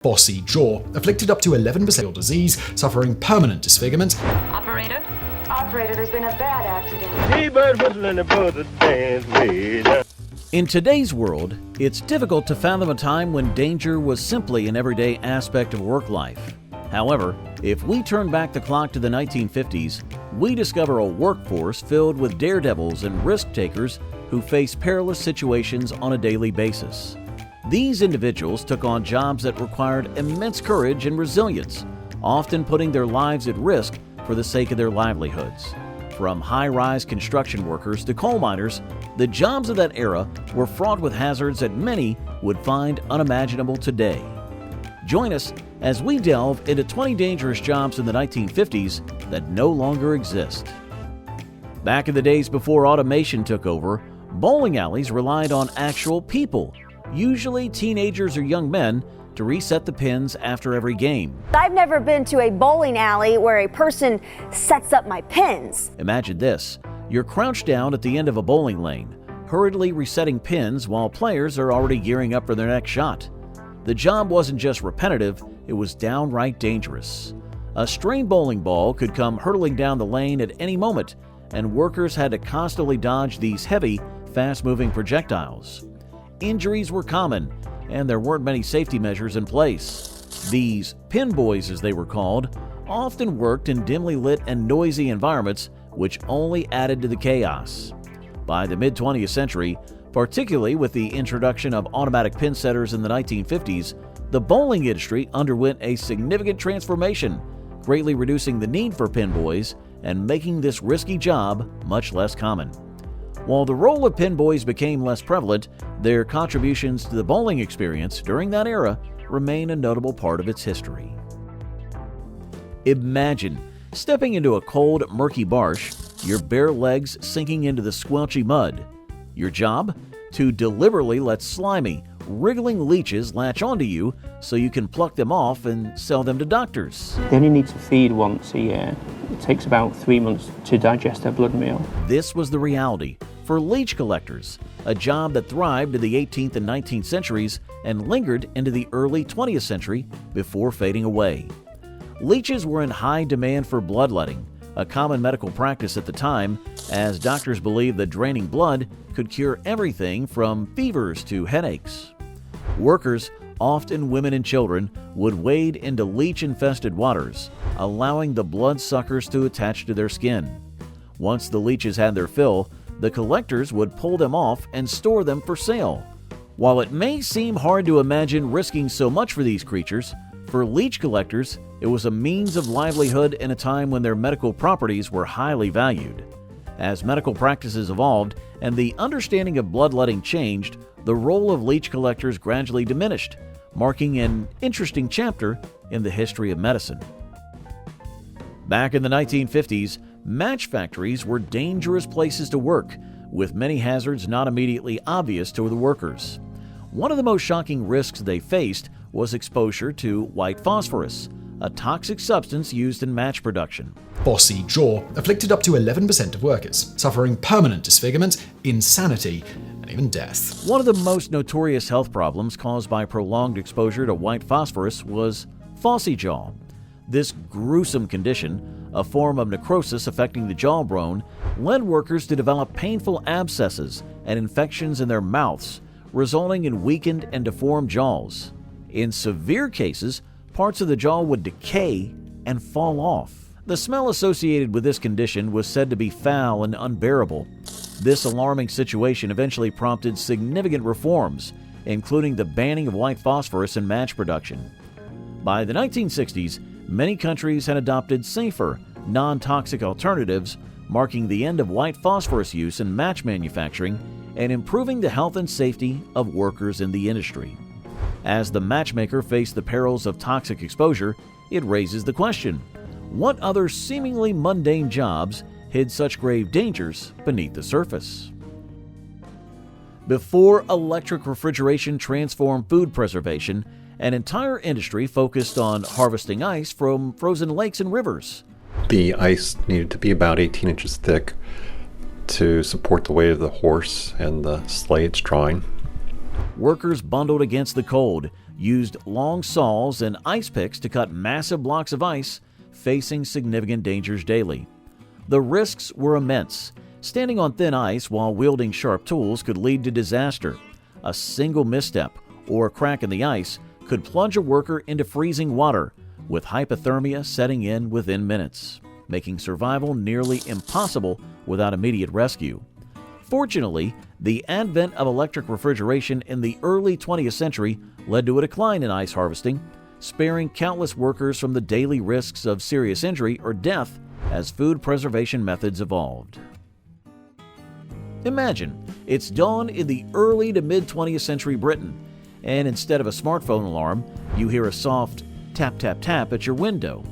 bossy jaw, afflicted up to 11% disease, suffering permanent disfigurement. Operator? Operator, there's been a bad accident. In today's world, it's difficult to fathom a time when danger was simply an everyday aspect of work life. However, if we turn back the clock to the 1950s, we discover a workforce filled with daredevils and risk-takers who face perilous situations on a daily basis. These individuals took on jobs that required immense courage and resilience, often putting their lives at risk for the sake of their livelihoods. From high-rise construction workers to coal miners, the jobs of that era were fraught with hazards that many would find unimaginable today. Join us as we delve into 20 dangerous jobs in the 1950s that no longer exist. Back in the days before automation took over, bowling alleys relied on actual people, usually teenagers or young men, to reset the pins after every game. I've never been to a bowling alley where a person sets up my pins. Imagine this. You're crouched down at the end of a bowling lane, hurriedly resetting pins while players are already gearing up for their next shot. The job wasn't just repetitive, it was downright dangerous. A stray bowling ball could come hurtling down the lane at any moment, and workers had to constantly dodge these heavy, fast-moving projectiles. Injuries were common, and there weren't many safety measures in place. These pin boys, as they were called, often worked in dimly lit and noisy environments, which only added to the chaos. By the mid-20th century, particularly with the introduction of automatic pin setters in the 1950s, the bowling industry underwent a significant transformation, greatly reducing the need for pin boys and making this risky job much less common. While the role of pin boys became less prevalent, their contributions to the bowling experience during that era remain a notable part of its history. Imagine stepping into a cold, murky marsh, your bare legs sinking into the squelchy mud. Your job? To deliberately let slimy, wriggling leeches latch onto you so you can pluck them off and sell them to doctors. They only need to feed once a year. It takes about 3 months to digest their blood meal. This was the reality for leech collectors, a job that thrived in the 18th and 19th centuries and lingered into the early 20th century before fading away. Leeches were in high demand for bloodletting, a common medical practice at the time, as doctors believed that draining blood could cure everything from fevers to headaches. Workers, often women and children, would wade into leech-infested waters, allowing the bloodsuckers to attach to their skin. Once the leeches had their fill, the collectors would pull them off and store them for sale. While it may seem hard to imagine risking so much for these creatures, for leech collectors, it was a means of livelihood in a time when their medical properties were highly valued. As medical practices evolved and the understanding of bloodletting changed, the role of leech collectors gradually diminished, marking an interesting chapter in the history of medicine. Back in the 1950s, match factories were dangerous places to work, with many hazards not immediately obvious to the workers. One of the most shocking risks they faced was exposure to white phosphorus, a toxic substance used in match production. Bossy jaw, afflicted up to 11% of workers, suffering permanent disfigurement, insanity, and even death. One of the most notorious health problems caused by prolonged exposure to white phosphorus was phossy jaw. This gruesome condition, a form of necrosis affecting the jawbone, led workers to develop painful abscesses and infections in their mouths, resulting in weakened and deformed jaws. In severe cases, parts of the jaw would decay and fall off. The smell associated with this condition was said to be foul and unbearable. This alarming situation eventually prompted significant reforms, including the banning of white phosphorus in match production. By the 1960s, many countries had adopted safer, non-toxic alternatives, marking the end of white phosphorus use in match manufacturing and improving the health and safety of workers in the industry. As the matchmaker faced the perils of toxic exposure, it raises the question, what other seemingly mundane jobs hid such grave dangers beneath the surface? Before electric refrigeration transformed food preservation, an entire industry focused on harvesting ice from frozen lakes and rivers. The ice needed to be about 18 inches thick to support the weight of the horse and the sleigh it's drawing. Workers bundled against the cold, used long saws and ice picks to cut massive blocks of ice, facing significant dangers daily. The risks were immense. Standing on thin ice while wielding sharp tools could lead to disaster. A single misstep or a crack in the ice could plunge a worker into freezing water, with hypothermia setting in within minutes, making survival nearly impossible without immediate rescue. Fortunately, the advent of electric refrigeration in the early 20th century led to a decline in ice harvesting, sparing countless workers from the daily risks of serious injury or death as food preservation methods evolved. Imagine, it's dawn in the early to mid-20th century Britain, and instead of a smartphone alarm, you hear a soft tap, tap, tap at your window.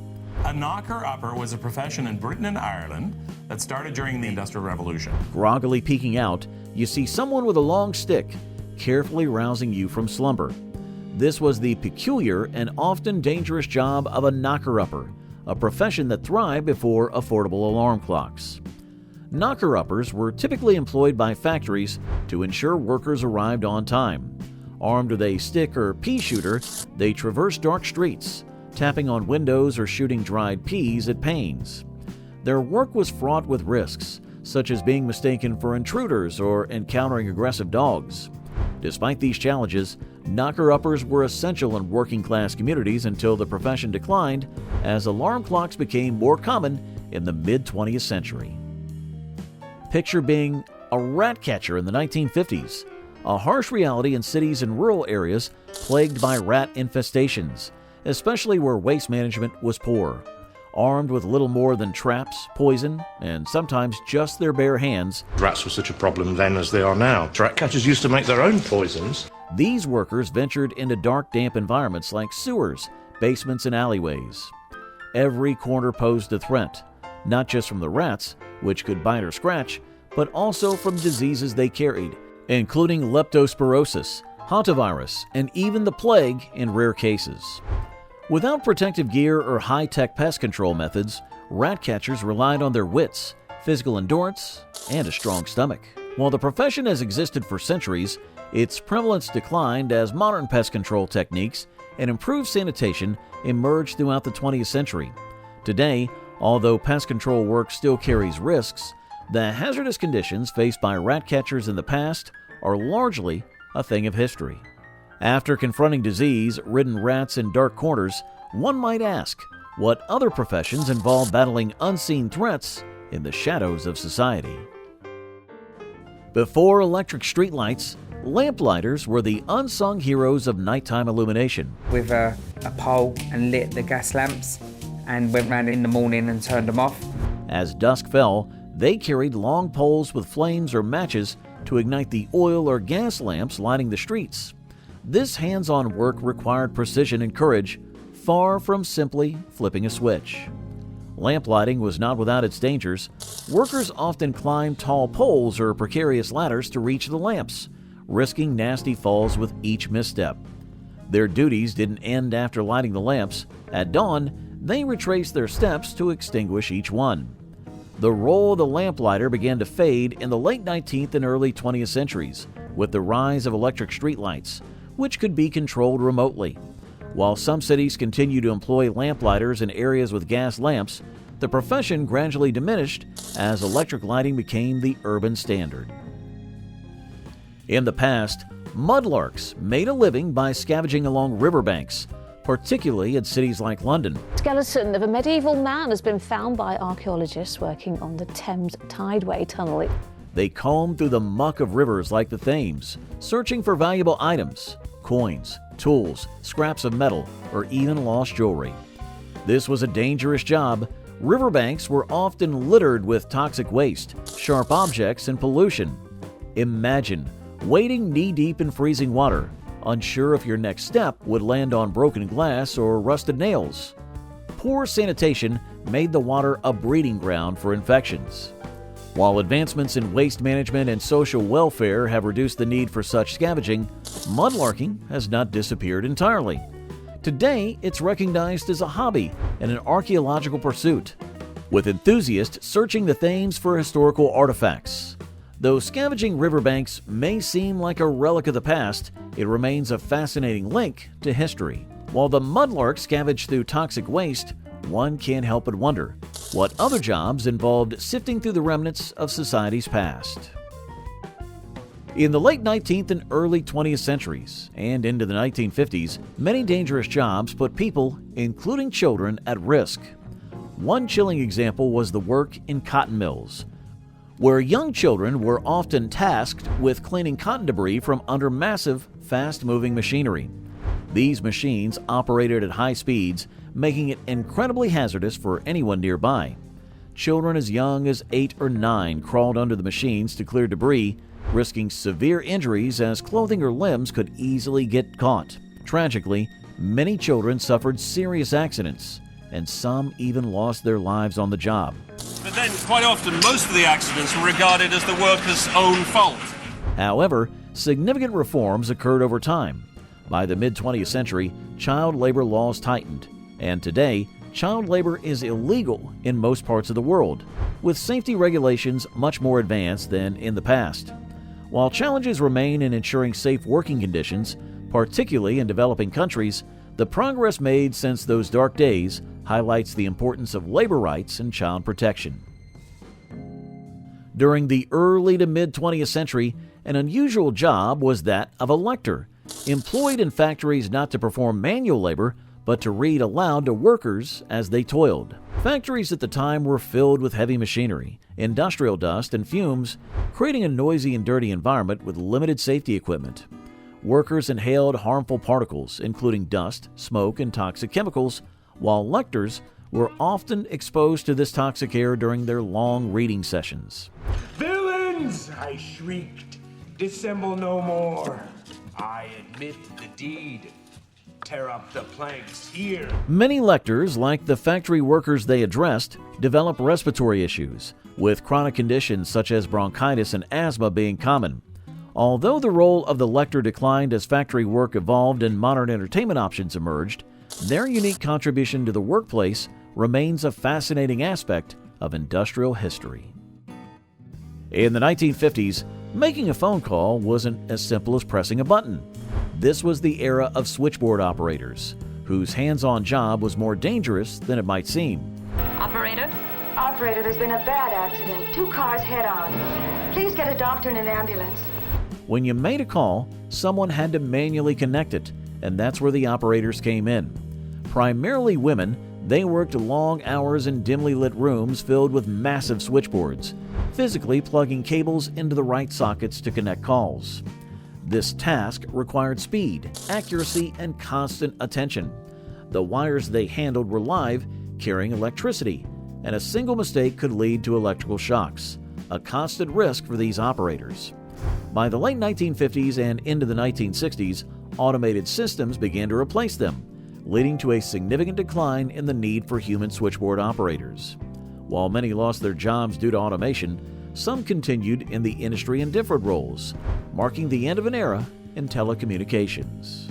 A knocker-upper was a profession in Britain and Ireland that started during the Industrial Revolution. Groggily peeking out, you see someone with a long stick, carefully rousing you from slumber. This was the peculiar and often dangerous job of a knocker-upper, a profession that thrived before affordable alarm clocks. Knocker-uppers were typically employed by factories to ensure workers arrived on time. Armed with a stick or pea shooter, they traversed dark streets, tapping on windows or shooting dried peas at panes. Their work was fraught with risks, such as being mistaken for intruders or encountering aggressive dogs. Despite these challenges, knocker-uppers were essential in working-class communities until the profession declined as alarm clocks became more common in the mid-20th century. Picture being a rat catcher in the 1950s, a harsh reality in cities and rural areas plagued by rat infestations, especially where waste management was poor. Armed with little more than traps, poison, and sometimes just their bare hands, rats were such a problem then as they are now. Rat catchers used to make their own poisons. These workers ventured into dark, damp environments like sewers, basements, and alleyways. Every corner posed a threat, not just from the rats, which could bite or scratch, but also from diseases they carried, including leptospirosis, hantavirus, and even the plague in rare cases. Without protective gear or high-tech pest control methods, rat catchers relied on their wits, physical endurance, and a strong stomach. While the profession has existed for centuries, its prevalence declined as modern pest control techniques and improved sanitation emerged throughout the 20th century. Today, although pest control work still carries risks, the hazardous conditions faced by rat catchers in the past are largely a thing of history. After confronting disease-ridden rats in dark corners, one might ask, what other professions involve battling unseen threats in the shadows of society? Before electric streetlights, lamplighters were the unsung heroes of nighttime illumination. With a pole and lit the gas lamps and went round in the morning and turned them off. As dusk fell, they carried long poles with flames or matches to ignite the oil or gas lamps lighting the streets. This hands-on work required precision and courage, far from simply flipping a switch. Lamplighting was not without its dangers. Workers often climbed tall poles or precarious ladders to reach the lamps, risking nasty falls with each misstep. Their duties didn't end after lighting the lamps. At dawn, they retraced their steps to extinguish each one. The role of the lamplighter began to fade in the late 19th and early 20th centuries with the rise of electric streetlights, which could be controlled remotely. While some cities continue to employ lamplighters in areas with gas lamps, the profession gradually diminished as electric lighting became the urban standard. In the past, mudlarks made a living by scavenging along riverbanks, particularly in cities like London. Skeleton of a medieval man has been found by archaeologists working on the Thames Tideway tunnel. They combed through the muck of rivers like the Thames, searching for valuable items, coins, tools, scraps of metal, or even lost jewelry. This was a dangerous job. Riverbanks were often littered with toxic waste, sharp objects, and pollution. Imagine wading knee-deep in freezing water, unsure if your next step would land on broken glass or rusted nails. Poor sanitation made the water a breeding ground for infections. While advancements in waste management and social welfare have reduced the need for such scavenging, mudlarking has not disappeared entirely. Today, it's recognized as a hobby and an archaeological pursuit, with enthusiasts searching the Thames for historical artifacts. Though scavenging riverbanks may seem like a relic of the past, it remains a fascinating link to history. While the mudlark scavenged through toxic waste, one can't help but wonder what other jobs involved sifting through the remnants of society's past. In the late 19th and early 20th centuries and into the 1950s, many dangerous jobs put people, including children, at risk. One chilling example was the work in cotton mills, where young children were often tasked with cleaning cotton debris from under massive, fast-moving machinery. These machines operated at high speeds, making it incredibly hazardous for anyone nearby. Children as young as 8 or 9 crawled under the machines to clear debris, risking severe injuries as clothing or limbs could easily get caught. Tragically, many children suffered serious accidents, and some even lost their lives on the job. But then, quite often, most of the accidents were regarded as the worker's own fault. However, significant reforms occurred over time. By the mid-20th century, child labor laws tightened, and today, child labor is illegal in most parts of the world, with safety regulations much more advanced than in the past. While challenges remain in ensuring safe working conditions, particularly in developing countries, the progress made since those dark days highlights the importance of labor rights and child protection. During the early to mid-20th century, an unusual job was that of a lector, employed in factories not to perform manual labor, but to read aloud to workers as they toiled. Factories at the time were filled with heavy machinery, industrial dust, and fumes, creating a noisy and dirty environment with limited safety equipment. Workers inhaled harmful particles, including dust, smoke, and toxic chemicals, while lectors were often exposed to this toxic air during their long reading sessions. "Villains!" I shrieked. "Dissemble no more. I admit the deed. Tear up the planks here." Many lectors, like the factory workers they addressed, developed respiratory issues, with chronic conditions such as bronchitis and asthma being common. Although the role of the lector declined as factory work evolved and modern entertainment options emerged, their unique contribution to the workplace remains a fascinating aspect of industrial history. In the 1950s, making a phone call wasn't as simple as pressing a button. This was the era of switchboard operators, whose hands-on job was more dangerous than it might seem. Operator? Operator, there's been a bad accident. 2 cars head-on. Please get a doctor and an ambulance. When you made a call, someone had to manually connect it, and that's where the operators came in. Primarily women, they worked long hours in dimly lit rooms filled with massive switchboards, physically plugging cables into the right sockets to connect calls. This task required speed, accuracy, and constant attention. The wires they handled were live, carrying electricity, and a single mistake could lead to electrical shocks, a constant risk for these operators. By the late 1950s and into the 1960s, automated systems began to replace them, leading to a significant decline in the need for human switchboard operators. While many lost their jobs due to automation, some continued in the industry in different roles, marking the end of an era in telecommunications.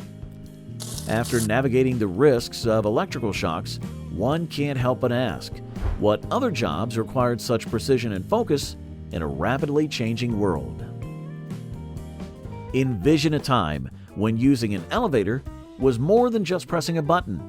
After navigating the risks of electrical shocks, one can't help but ask, what other jobs required such precision and focus in a rapidly changing world? Envision a time when using an elevator was more than just pressing a button.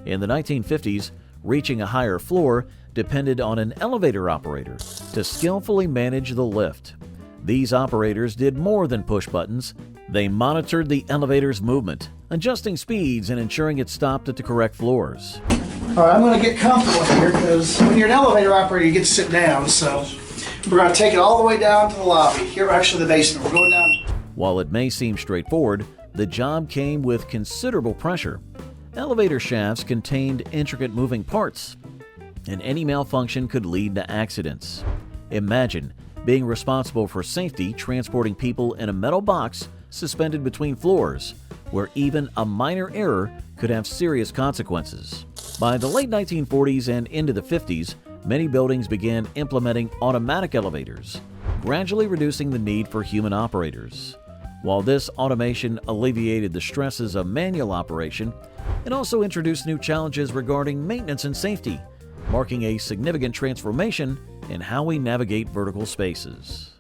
In the 1950s, reaching a higher floor depended on an elevator operator to skillfully manage the lift. These operators did more than push buttons. They monitored the elevator's movement, adjusting speeds and ensuring it stopped at the correct floors. All right, I'm going to get comfortable here because when you're an elevator operator, you get to sit down. So we're going to take it all the way down to the lobby. Here, actually, the basement. We're going down. While it may seem straightforward, the job came with considerable pressure. Elevator shafts contained intricate moving parts, and any malfunction could lead to accidents. Imagine being responsible for safety transporting people in a metal box suspended between floors, where even a minor error could have serious consequences. By the late 1940s and into the 50s, many buildings began implementing automatic elevators, gradually reducing the need for human operators. While this automation alleviated the stresses of manual operation, it also introduced new challenges regarding maintenance and safety, marking a significant transformation in how we navigate vertical spaces.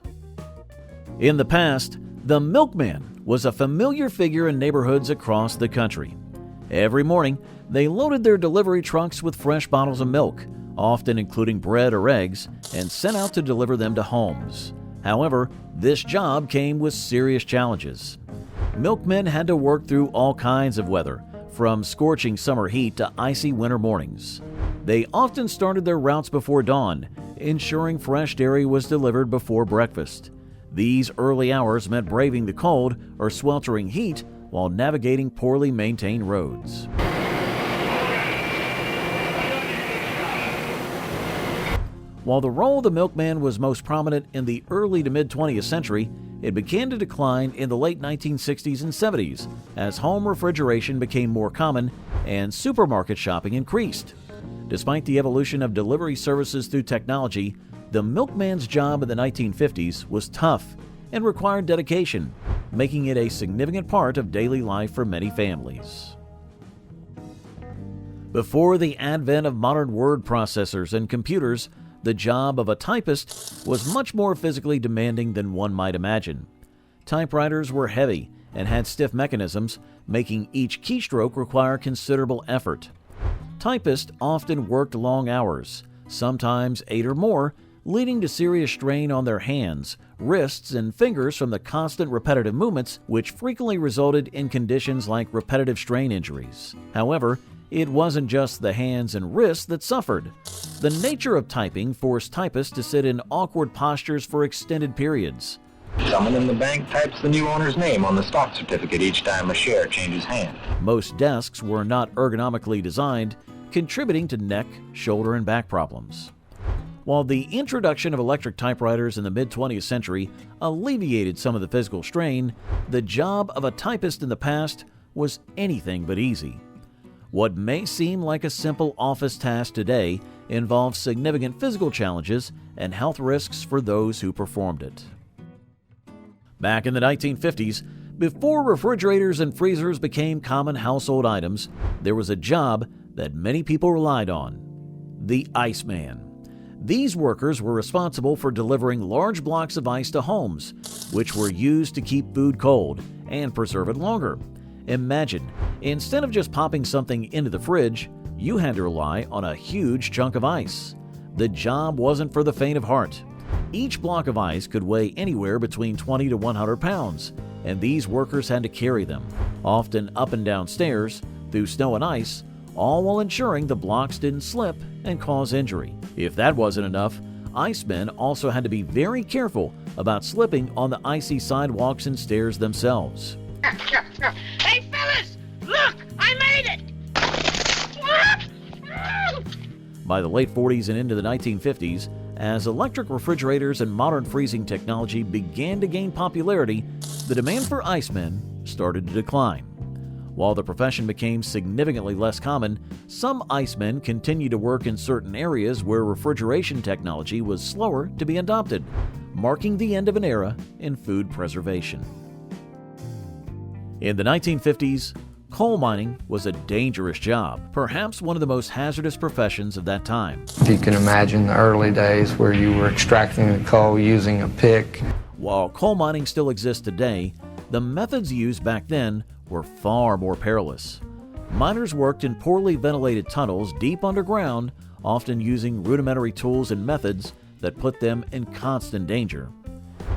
In the past, the milkman was a familiar figure in neighborhoods across the country. Every morning, they loaded their delivery trucks with fresh bottles of milk, often including bread or eggs, and sent out to deliver them to homes. However, this job came with serious challenges. Milkmen had to work through all kinds of weather, from scorching summer heat to icy winter mornings. They often started their routes before dawn, ensuring fresh dairy was delivered before breakfast. These early hours meant braving the cold or sweltering heat while navigating poorly maintained roads. While the role of the milkman was most prominent in the early to mid-20th century, it began to decline in the late 1960s and 70s as home refrigeration became more common and supermarket shopping increased. Despite the evolution of delivery services through technology, the milkman's job in the 1950s was tough and required dedication, making it a significant part of daily life for many families. Before the advent of modern word processors and computers, the job of a typist was much more physically demanding than one might imagine. Typewriters were heavy and had stiff mechanisms, making each keystroke require considerable effort. Typists often worked long hours, sometimes 8 or more, leading to serious strain on their hands, wrists, and fingers from the constant repetitive movements, which frequently resulted in conditions like repetitive strain injuries. However, it wasn't just the hands and wrists that suffered. The nature of typing forced typists to sit in awkward postures for extended periods. Someone in the bank types the new owner's name on the stock certificate each time a share changes hands. Most desks were not ergonomically designed, contributing to neck, shoulder, and back problems. While the introduction of electric typewriters in the mid-20th century alleviated some of the physical strain, the job of a typist in the past was anything but easy. What may seem like a simple office task today involves significant physical challenges and health risks for those who performed it. Back in the 1950s, before refrigerators and freezers became common household items, there was a job that many people relied on: the iceman. These workers were responsible for delivering large blocks of ice to homes, which were used to keep food cold and preserve it longer. Imagine, instead of just popping something into the fridge, you had to rely on a huge chunk of ice. The job wasn't for the faint of heart. Each block of ice could weigh anywhere between 20 to 100 pounds, and these workers had to carry them, often up and down stairs, through snow and ice, all while ensuring the blocks didn't slip and cause injury. If that wasn't enough, icemen also had to be very careful about slipping on the icy sidewalks and stairs themselves. Hey, fellas! Look! I made it! By the late 40s and into the 1950s, as electric refrigerators and modern freezing technology began to gain popularity, the demand for icemen started to decline. While the profession became significantly less common, some icemen continued to work in certain areas where refrigeration technology was slower to be adopted, marking the end of an era in food preservation. In the 1950s, coal mining was a dangerous job, perhaps one of the most hazardous professions of that time. If you can imagine the early days where you were extracting the coal using a pick. While coal mining still exists today, the methods used back then were far more perilous. Miners worked in poorly ventilated tunnels deep underground, often using rudimentary tools and methods that put them in constant danger.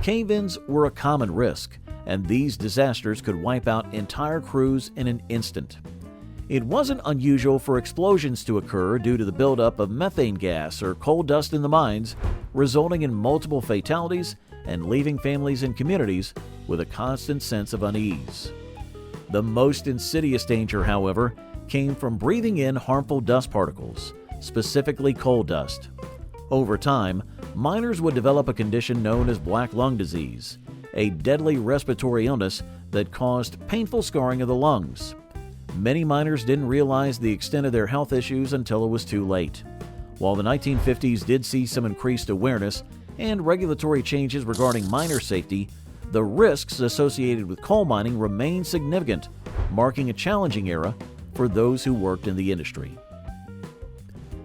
Cave-ins were a common risk, and these disasters could wipe out entire crews in an instant. It wasn't unusual for explosions to occur due to the buildup of methane gas or coal dust in the mines, resulting in multiple fatalities and leaving families and communities with a constant sense of unease. The most insidious danger, however, came from breathing in harmful dust particles, specifically coal dust. Over time, miners would develop a condition known as black lung disease, a deadly respiratory illness that caused painful scarring of the lungs. Many miners didn't realize the extent of their health issues until it was too late. While the 1950s did see some increased awareness and regulatory changes regarding miner safety, the risks associated with coal mining remained significant, marking a challenging era for those who worked in the industry.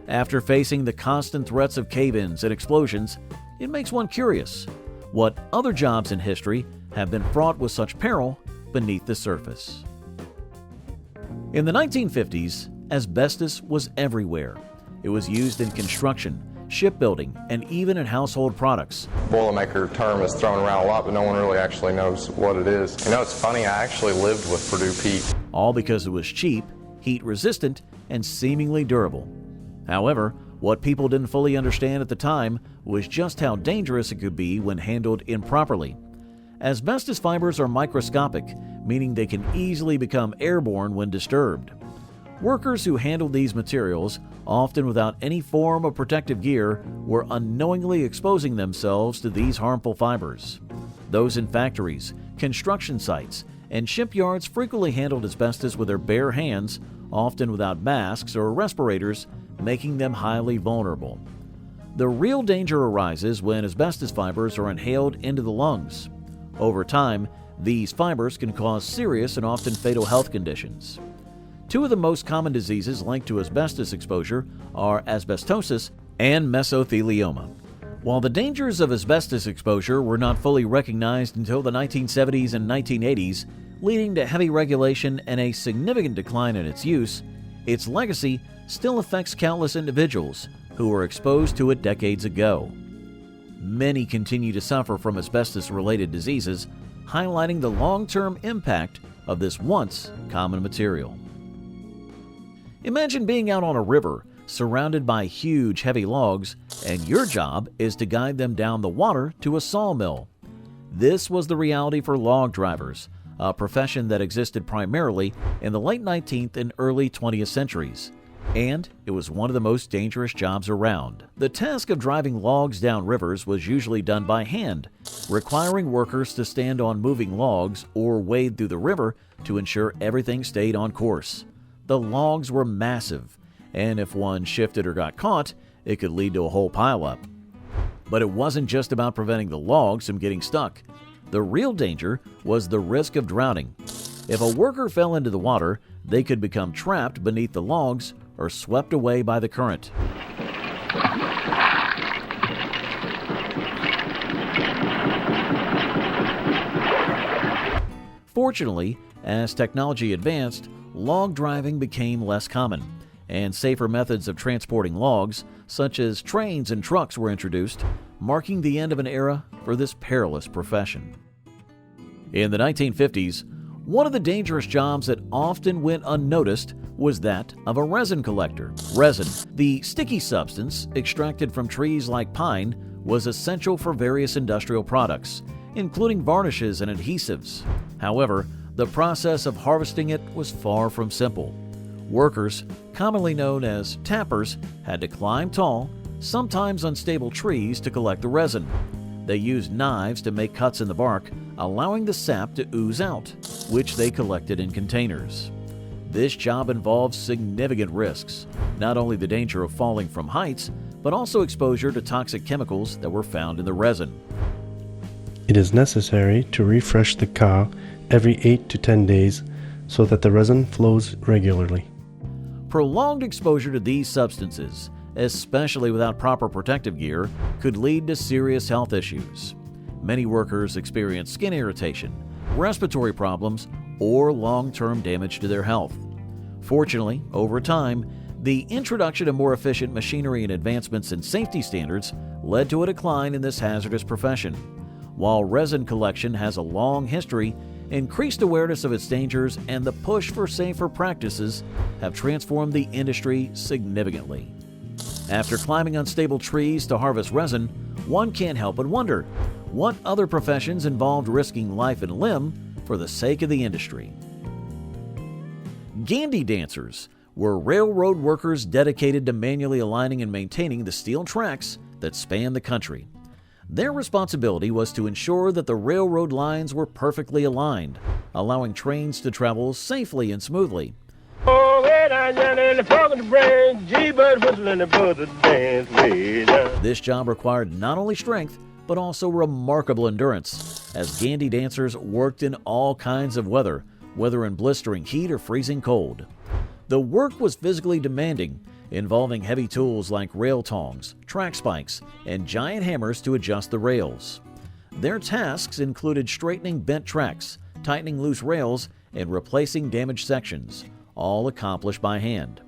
After facing the constant threats of cave-ins and explosions, it makes one curious. What other jobs in history have been fraught with such peril beneath the surface? In the 1950s, asbestos was everywhere. It was used in construction, shipbuilding, and even in household products. Boilermaker term is thrown around a lot, but no one really actually knows what it is. You know, it's funny, I actually lived with Purdue Pete. All because it was cheap, heat-resistant, and seemingly durable. However, what people didn't fully understand at the time was just how dangerous it could be when handled improperly. Asbestos fibers are microscopic, meaning they can easily become airborne when disturbed. Workers who handled these materials, often without any form of protective gear, were unknowingly exposing themselves to these harmful fibers. Those in factories, construction sites, and shipyards frequently handled asbestos with their bare hands, often without masks or respirators, making them highly vulnerable. The real danger arises when asbestos fibers are inhaled into the lungs. Over time, these fibers can cause serious and often fatal health conditions. Two of the most common diseases linked to asbestos exposure are asbestosis and mesothelioma. While the dangers of asbestos exposure were not fully recognized until the 1970s and 1980s, leading to heavy regulation and a significant decline in its use, its legacy still affects countless individuals who were exposed to it decades ago. Many continue to suffer from asbestos-related diseases, highlighting the long-term impact of this once common material. Imagine being out on a river, surrounded by huge, heavy logs, and your job is to guide them down the water to a sawmill. This was the reality for log drivers, a profession that existed primarily in the late 19th and early 20th centuries, and it was one of the most dangerous jobs around. The task of driving logs down rivers was usually done by hand, requiring workers to stand on moving logs or wade through the river to ensure everything stayed on course. The logs were massive, and if one shifted or got caught, it could lead to a whole pileup. But it wasn't just about preventing the logs from getting stuck. The real danger was the risk of drowning. If a worker fell into the water, they could become trapped beneath the logs or swept away by the current. Fortunately, as technology advanced, log driving became less common, and safer methods of transporting logs, such as trains and trucks, were introduced, marking the end of an era for this perilous profession. In the 1950s, one of the dangerous jobs that often went unnoticed was that of a resin collector. Resin, the sticky substance extracted from trees like pine, was essential for various industrial products, including varnishes and adhesives. However, the process of harvesting it was far from simple. Workers, commonly known as tappers, had to climb tall, sometimes unstable trees to collect the resin. They used knives to make cuts in the bark, allowing the sap to ooze out, which they collected in containers. This job involved significant risks, not only the danger of falling from heights, but also exposure to toxic chemicals that were found in the resin. It is necessary to refresh the car every 8 to 10 days so that the resin flows regularly. Prolonged exposure to these substances, especially without proper protective gear, could lead to serious health issues. Many workers experience skin irritation, respiratory problems, or long-term damage to their health. Fortunately, over time, the introduction of more efficient machinery and advancements in safety standards led to a decline in this hazardous profession. While resin collection has a long history, increased awareness of its dangers and the push for safer practices have transformed the industry significantly. After climbing unstable trees to harvest resin, one can't help but wonder, what other professions involved risking life and limb for the sake of the industry? Gandy dancers were railroad workers dedicated to manually aligning and maintaining the steel tracks that span the country. Their responsibility was to ensure that the railroad lines were perfectly aligned, allowing trains to travel safely and smoothly. This job required not only strength, but also remarkable endurance, as Gandy dancers worked in all kinds of weather, whether in blistering heat or freezing cold. The work was physically demanding, involving heavy tools like rail tongs, track spikes, and giant hammers to adjust the rails. Their tasks included straightening bent tracks, tightening loose rails, and replacing damaged sections, all accomplished by hand.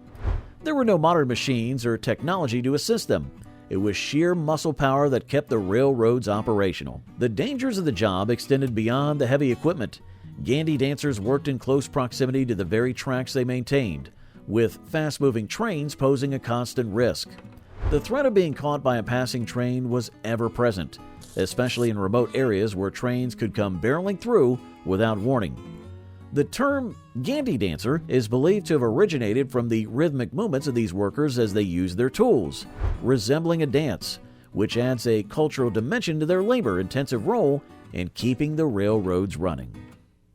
There were no modern machines or technology to assist them. It was sheer muscle power that kept the railroads operational. The dangers of the job extended beyond the heavy equipment. Gandy dancers worked in close proximity to the very tracks they maintained, with fast-moving trains posing a constant risk. The threat of being caught by a passing train was ever present, especially in remote areas where trains could come barreling through without warning. The term Gandy dancer is believed to have originated from the rhythmic movements of these workers as they used their tools, resembling a dance, which adds a cultural dimension to their labor-intensive role in keeping the railroads running.